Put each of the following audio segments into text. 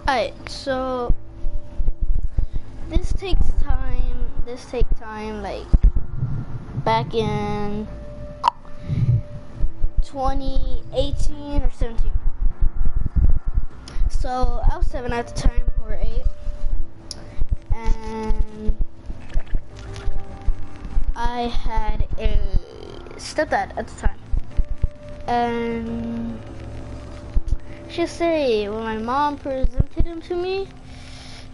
Alright, so this takes time. This takes time, like back in 2018 or 17. So I was 7 at the time, or 8, and I had a stepdad at the time. And she say when my mom presented him to me,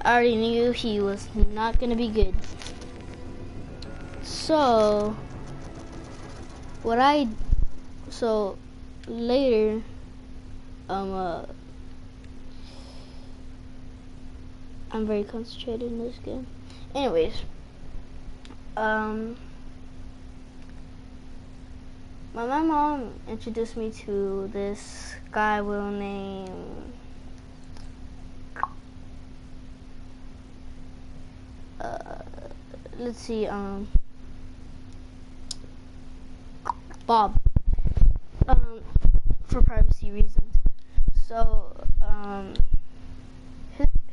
I already knew he was not gonna be good. So later, I'm very concentrated in this game. Anyways, my mom introduced me to this guy we'll name let's see, Bob, for privacy reasons. So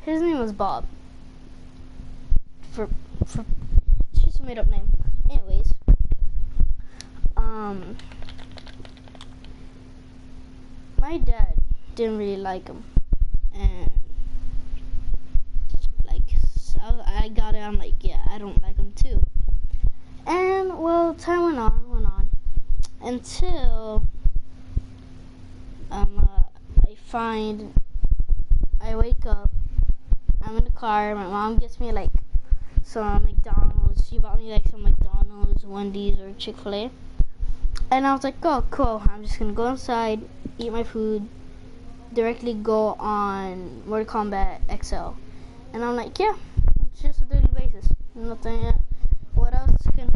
his name was Bob. For it's just a made up name. Anyways, my dad didn't really like him, and like so I got it. I'm like, yeah, I don't like him too. And well, time went on until I wake up. I'm in the car. My mom gets me like some McDonald's. She bought me like some McDonald's, Wendy's, or Chick-fil-A. And I was like, oh, cool. I'm just gonna go inside, eat my food, directly go on Mortal Kombat XL. And I'm like, yeah, it's just a daily basis. Nothing. What else can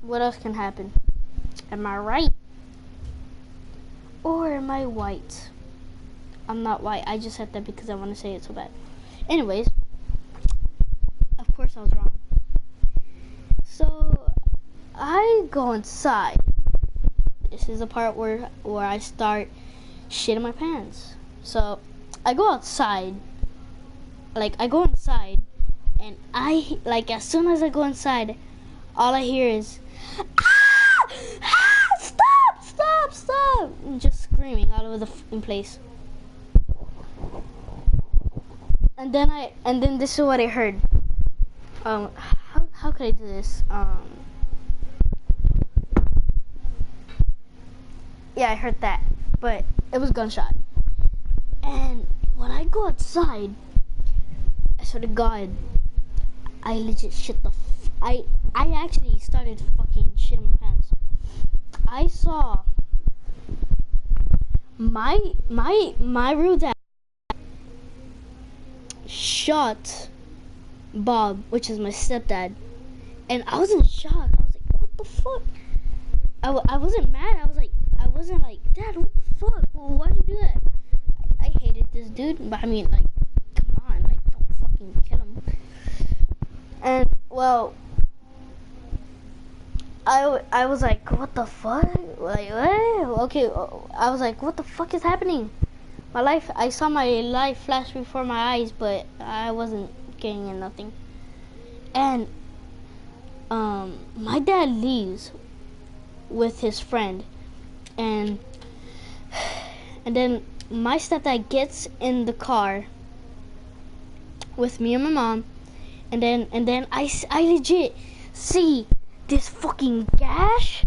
what else can happen? Am I right? Or am I white? I'm not white. I just said that because I want to say it so bad. Anyways, of course I was wrong. So I go inside. This is the part where I start shitting my pants. So I go outside. Like I go inside, and as soon as I go inside, all I hear is stop, and just screaming all over the place. And then this is what I heard. How could I do this? Yeah, I heard that, but it was gunshot. And when I go outside, I swear to God, I legit shit I actually started fucking shitting my pants. I saw my real dad shot Bob, which is my stepdad, and I was in shock. I was like, what the fuck? I wasn't mad. I wasn't like, Dad, what the fuck? Well, why'd you do that? I hated this dude, but I mean, like, come on, like, don't fucking kill him. And well, I was like, what the fuck? Like, what? Okay, I was like, what the fuck is happening? I saw my life flash before my eyes, but I wasn't getting in nothing. And my dad leaves with his friend, and then my stepdad gets in the car with me and my mom, and then I legit see this fucking gash,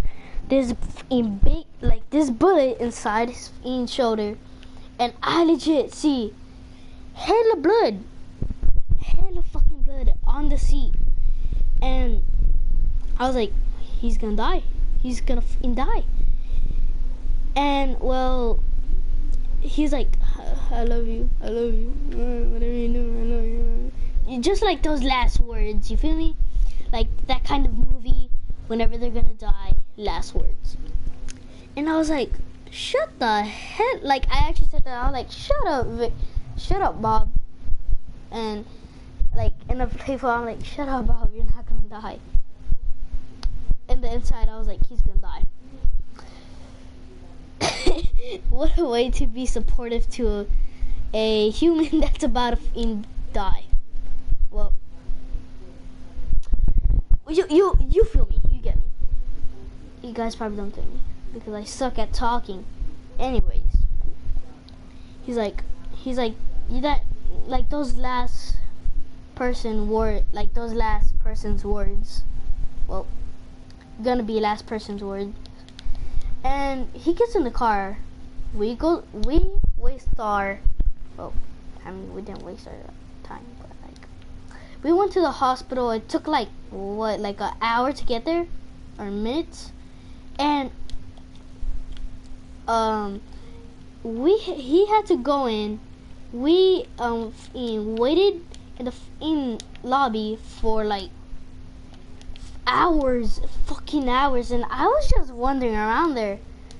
this big, like, this bullet inside his shoulder, and I legit see hella fucking blood on the seat. And I was like, he's gonna die. He's gonna fucking die. And well, he's like, I love you. Whatever you do, I love you. Just like those last words, you feel me? Like that kind of movie, whenever they're gonna die, last words. And I was like, shut the hell, like, I actually said that. I was like, shut up, Bob. And like in a playful, I'm like, shut up, Bob, you're not gonna die. In the inside, I was like, he's gonna die. What a way to be supportive to a human that's about to die. Well, you feel me. You get me. You guys probably don't get me because I suck at talking. Anyways, he's like you that like those last person's words. Well, gonna be last person's word. And he gets in the car. We waste our. Well, I mean we didn't waste our time, but like we went to the hospital. It took like like an hour to get there, or minutes, and he had to go in. We waited in the lobby for like fucking hours, and I was just wandering around there,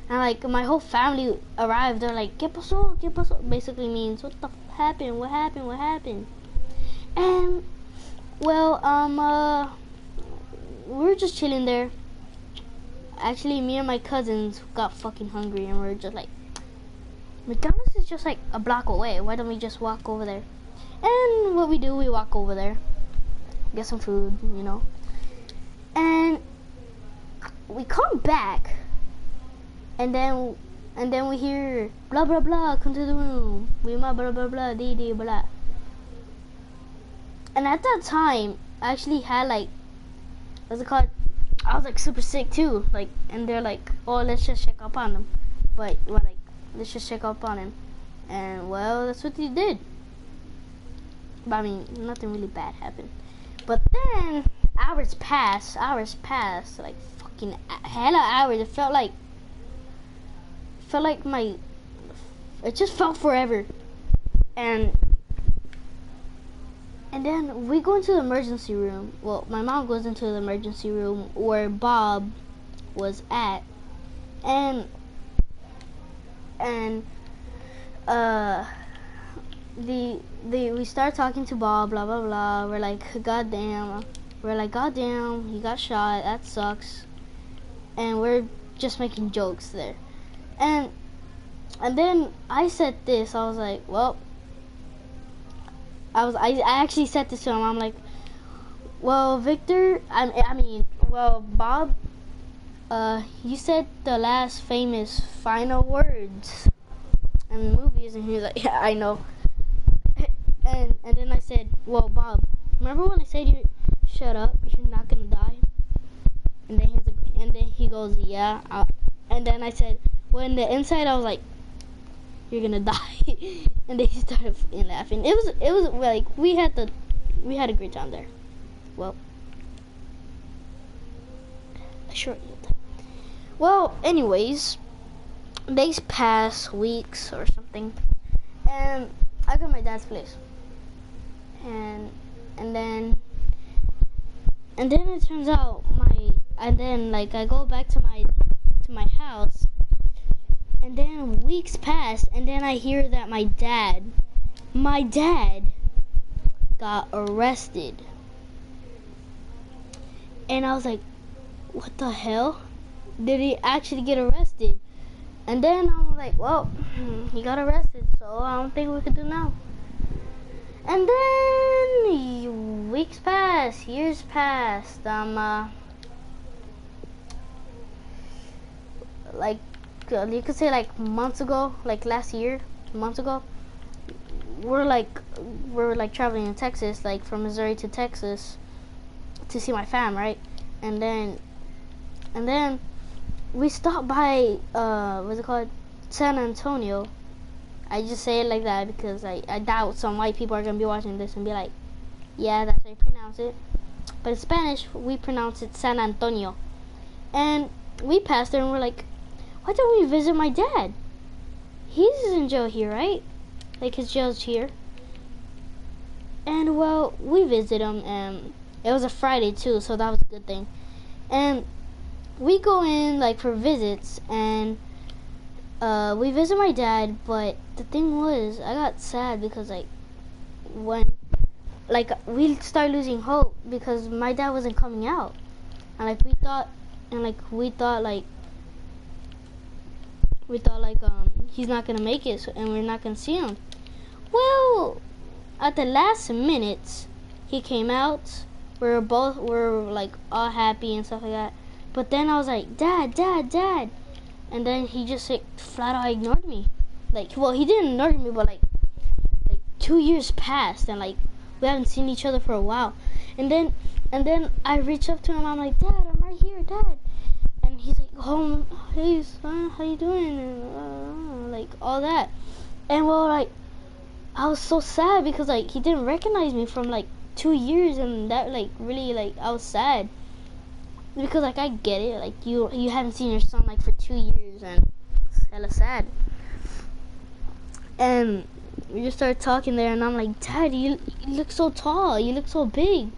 and like my whole family arrived. They're like, "¿Qué pasó? ¿Qué pasó?" Basically means, "What the happened? What happened? What happened?" And well, we were just chilling there. Actually, me and my cousins got fucking hungry, and we were just like, McDonald's is just like a block away. Why don't we just walk over there? And what we do, we walk over there, get some food, you know. And we come back, and then we hear blah blah blah, come to the room. We blah blah blah, dee blah. And at that time, I actually had like, what's it called? I was like super sick too. Like, and they're like, oh, let's just check up on him. But we're like, let's just check up on him. And well, that's what they did. But I mean, nothing really bad happened. But then hours passed, like fucking hella hours. It felt like it just felt forever. And then we go into the emergency room. Well, my mom goes into the emergency room where Bob was at, and we start talking to Bob, blah blah blah. We're like, goddamn, he got shot. That sucks. And we're just making jokes there. And then I said this. I was like, well, I actually said this to him. I'm like, well, Victor, well, Bob, you said the last famous final words in movies, and he's like, yeah, I know. And then I said, well, Bob, remember when I said you shut up, you're not gonna die? And then he goes, yeah. And then I said, well, in the inside, I was like, you're gonna die. And then he started laughing. It was like we had a great time there. Well, sure. Well, anyways, days pass, weeks or something, and I go to my dad's place, and then it turns out I go back to my house, and then weeks pass, and then I hear that my dad got arrested, and I was like, what the hell? Did he actually get arrested? And then I was like, well, he got arrested, so I don't think we could do now. And then weeks passed, years passed. Like you could say like months ago, like last year, months ago, we're traveling in Texas, like from Missouri to Texas, to see my fam, right? And then we stopped by what's it called, San Antonio. I just say it like that because I doubt some white people are gonna be watching this and be like, yeah, that's how you pronounce it. But in Spanish, we pronounce it San Antonio. And we passed there and we're like, why don't we visit my dad? He's in jail here, right? Like his jail's here. And well, we visit him, and it was a Friday too, so that was a good thing. And we go in like for visits, and we visit my dad. But the thing was, I got sad because when we started losing hope because my dad wasn't coming out, and we thought he's not gonna make it, and we're not gonna see him. Well, at the last minute, he came out. We're like all happy and stuff like that. But then I was like, Dad, Dad, Dad, and then he just like flat out ignored me. Like, well, he didn't ignore me, but like 2 years passed and like we haven't seen each other for a while. And then I reached up to him. I'm like, Dad, I'm right here, Dad. And he's like, oh, hey son, how you doing? And like all that. And well, like I was so sad because like he didn't recognize me from like 2 years, and that like really like I was sad because like I get it, like you haven't seen your son like for 2 years, and it's hella sad. And we just started talking there, and I'm like, Dad, you look so tall, you look so big.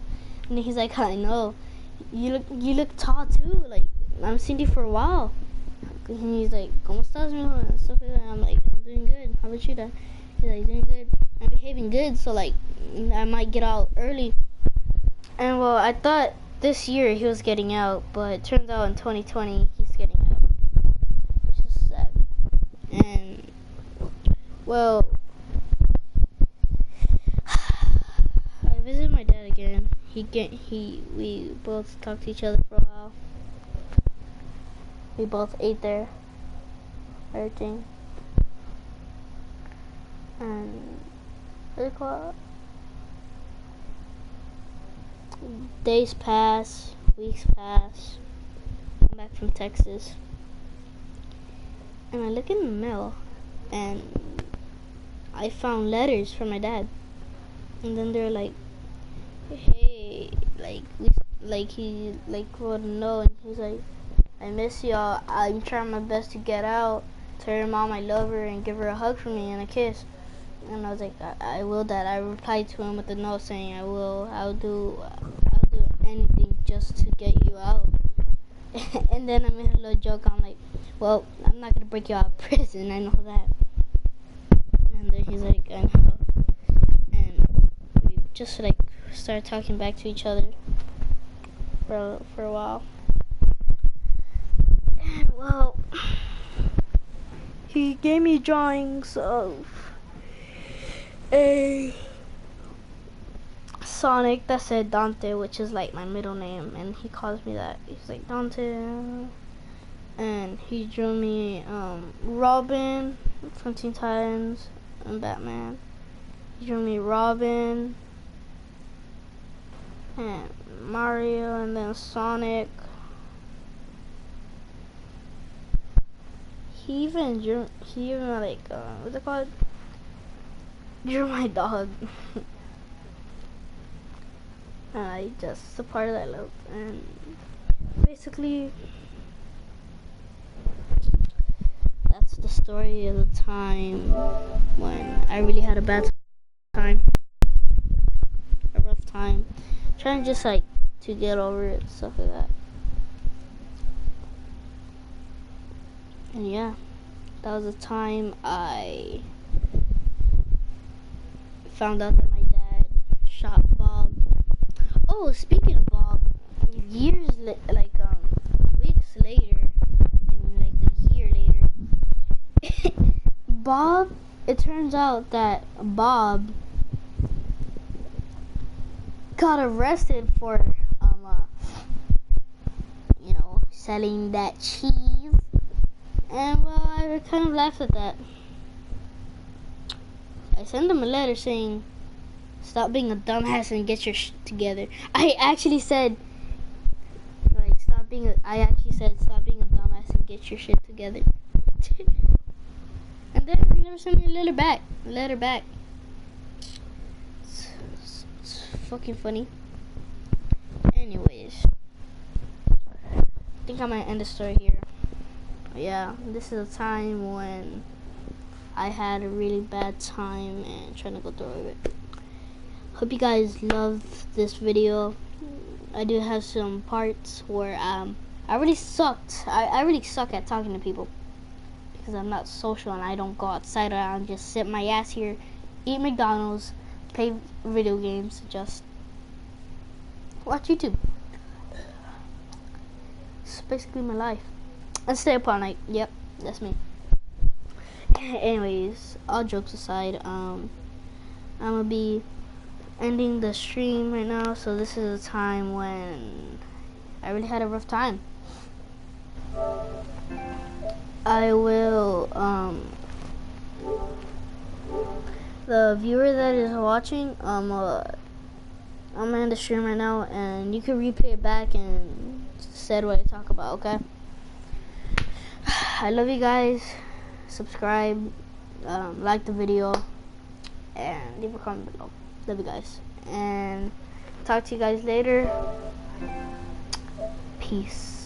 And he's like, I know, you look tall too, like I've seen you for a while. And he's like, ¿Cómo estás, mijo? And stuff like that. I'm like, I'm doing good. How about you, Dad? He's like, doing good. I'm behaving good, so like I might get out early. And well, I thought this year he was getting out, but it turns out in 2020 he's getting out. It's just sad. And well, I visited my dad again. We both talked to each other for a while. We both ate there, everything. And really cool. Days pass, weeks pass. I'm back from Texas, and I look in the mail, and I found letters from my dad. And then they're like, hey, he wrote a note, and he's like, I miss y'all. I'm trying my best to get out. Tell your mom I love her and give her a hug from me and a kiss. And I was like, I will, Dad. I replied to him with a note saying, I'll do anything just to get you out. And then I made a little joke. I'm like, well, I'm not gonna break you out of prison. I know that. And then he's like, I know. And we just like started talking back to each other for a while. And well, he gave me drawings of a Sonic that said Dante, which is like my middle name, and he calls me that. He's like, Dante. And he drew me Robin from Teen Titans and Batman. He drew me Robin and Mario, and then Sonic. He even like what's it called? Drew my dog. Just the part that I love. And basically that's the story of the time when I really had a bad time, a rough time, trying just like to get over it, stuff like that. And yeah, that was the time I found out that my dad shot Bob. Oh, speaking of Bob, weeks later, and like a year later, Bob. It turns out that Bob got arrested for selling that cheese. And well, I kind of laughed at that. I sent him a letter saying, stop being a dumbass and get your shit together. I actually said, stop being a dumbass and get your shit together. And then he never sent me a letter back. It's fucking funny. Anyways, I think I might end the story here. Yeah, this is a time when I had a really bad time and trying to go through it. Hope you guys loved this video. I do have some parts where I really sucked. I really suck at talking to people because I'm not social and I don't go outside. I just sit my ass here, eat McDonald's, play video games, just watch YouTube. It's basically my life. And stay up all night. Yep, that's me. Anyways, all jokes aside, I'm gonna be ending the stream right now. So this is a time when I really had a rough time. I will the viewer that is watching, I'm gonna end the stream right now, and you can replay it back and said what I talk about. Okay. I love you guys. Subscribe, like the video, and leave a comment below. Love you guys, and talk to you guys later. Peace.